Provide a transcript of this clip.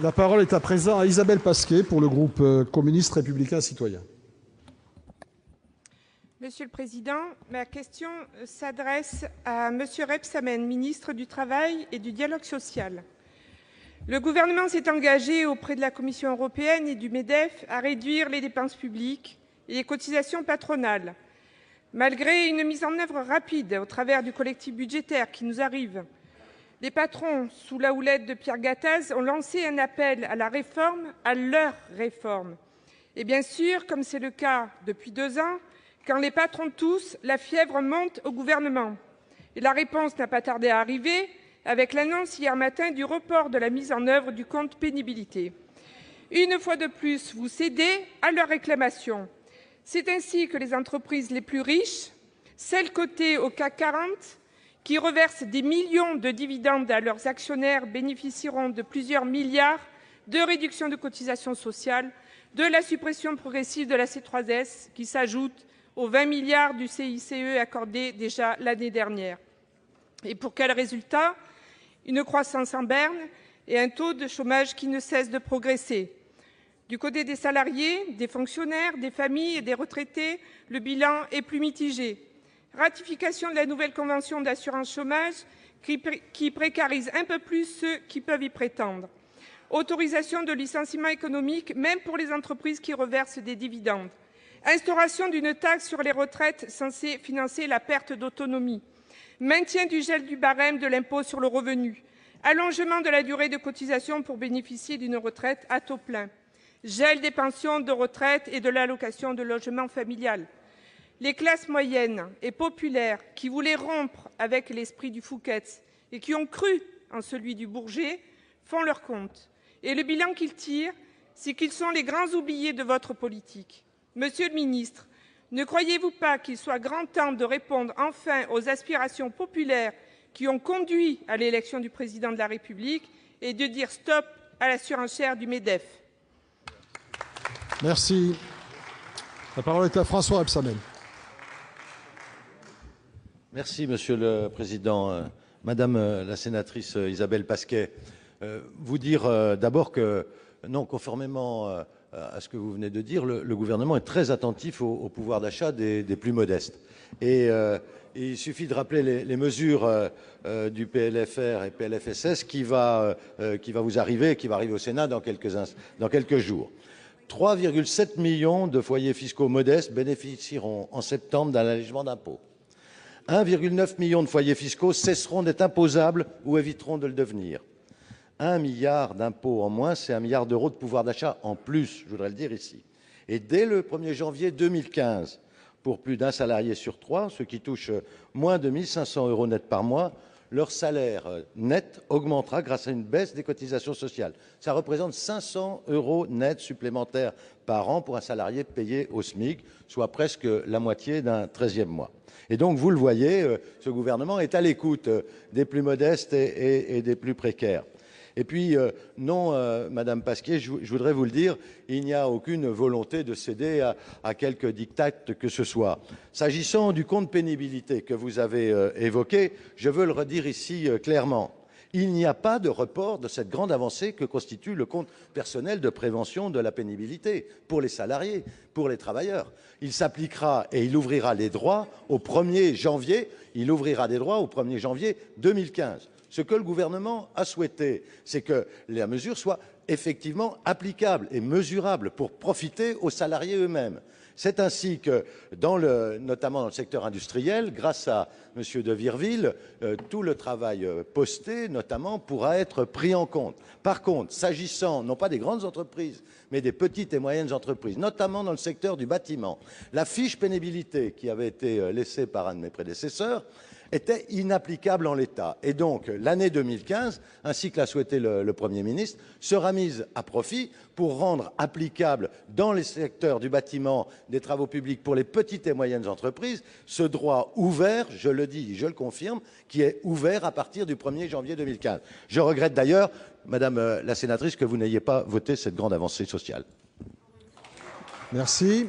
La parole est à présent à Isabelle Pasquet pour le groupe communiste républicain citoyen. Monsieur le Président, ma question s'adresse à Monsieur Rebsamen, ministre du Travail et du Dialogue social. Le gouvernement s'est engagé auprès de la Commission européenne et du MEDEF à réduire les dépenses publiques et les cotisations patronales. Malgré une mise en œuvre rapide au travers du collectif budgétaire qui nous arrive, les patrons, sous la houlette de Pierre Gattaz, ont lancé un appel à la réforme, à leur réforme. Et bien sûr, comme c'est le cas depuis 2 ans, quand les patrons toussent, la fièvre monte au gouvernement. Et la réponse n'a pas tardé à arriver, avec l'annonce hier matin du report de la mise en œuvre du compte pénibilité. Une fois de plus, vous cédez à leurs réclamations. C'est ainsi que les entreprises les plus riches, celles cotées au CAC 40, qui reversent des millions de dividendes à leurs actionnaires, bénéficieront de plusieurs milliards de réductions de cotisations sociales, de la suppression progressive de la C3S, qui s'ajoute aux 20 milliards du CICE accordés déjà l'année dernière. Et pour quel résultat? Une croissance en berne et un taux de chômage qui ne cesse de progresser. Du côté des salariés, des fonctionnaires, des familles et des retraités, le bilan est plus mitigé. Ratification de la nouvelle convention d'assurance chômage qui précarise un peu plus ceux qui peuvent y prétendre. Autorisation de licenciement économique, même pour les entreprises qui reversent des dividendes. Instauration d'une taxe sur les retraites censée financer la perte d'autonomie. Maintien du gel du barème de l'impôt sur le revenu. Allongement de la durée de cotisation pour bénéficier d'une retraite à taux plein. Gel des pensions de retraite et de l'allocation de logement familial. Les classes moyennes et populaires qui voulaient rompre avec l'esprit du Fouquet's et qui ont cru en celui du Bourget font leur compte. Et le bilan qu'ils tirent, c'est qu'ils sont les grands oubliés de votre politique. Monsieur le ministre, ne croyez-vous pas qu'il soit grand temps de répondre enfin aux aspirations populaires qui ont conduit à l'élection du président de la République et de dire stop à la surenchère du MEDEF? Merci. La parole est à François Rebsamen. Merci, Monsieur le Président. Madame la sénatrice Isabelle Pasquet, vous dire d'abord que, non, conformément à ce que vous venez de dire, le gouvernement est très attentif au pouvoir d'achat des plus modestes. Et il suffit de rappeler les mesures du PLFR et PLFSS qui va vous arriver, qui va arriver au Sénat dans quelques jours. 3,7 millions de foyers fiscaux modestes bénéficieront en septembre d'un allègement d'impôts. 1,9 million de foyers fiscaux cesseront d'être imposables ou éviteront de le devenir. 1 milliard d'impôts en moins, c'est 1 milliard d'euros de pouvoir d'achat en plus, je voudrais le dire ici. Et dès le 1er janvier 2015, pour plus d'un salarié sur 3, ceux qui touchent moins de 1 500 € net par mois, leur salaire net augmentera grâce à une baisse des cotisations sociales. Ça représente 500 € net supplémentaires par an pour un salarié payé au SMIC, soit presque la moitié d'un 13e mois. Et donc, vous le voyez, ce gouvernement est à l'écoute des plus modestes et des plus précaires. Et puis, non, Madame Pasquet, je voudrais vous le dire, il n'y a aucune volonté de céder à quelque diktat que ce soit. S'agissant du compte pénibilité que vous avez évoqué, je veux le redire ici clairement. Il n'y a pas de report de cette grande avancée que constitue le compte personnel de prévention de la pénibilité pour les salariés, pour les travailleurs. Il s'appliquera et il ouvrira les droits au 1er janvier, 2015. Ce que le gouvernement a souhaité, c'est que la mesure soit effectivement applicable et mesurable pour profiter aux salariés eux-mêmes. C'est ainsi que, notamment dans le secteur industriel, grâce à M. de Virville, tout le travail posté, notamment, pourra être pris en compte. Par contre, s'agissant non pas des grandes entreprises, mais des petites et moyennes entreprises, notamment dans le secteur du bâtiment, la fiche pénibilité qui avait été laissée par un de mes prédécesseurs était inapplicable en l'état. Et donc, l'année 2015, ainsi que l'a souhaité le Premier ministre, sera mise à profit pour rendre applicable dans les secteurs du bâtiment, des travaux publics, pour les petites et moyennes entreprises, ce droit ouvert, je le dis, je le confirme, qui est ouvert à partir du 1er janvier 2015. Je regrette d'ailleurs, Madame la sénatrice, que vous n'ayez pas voté cette grande avancée sociale. Merci.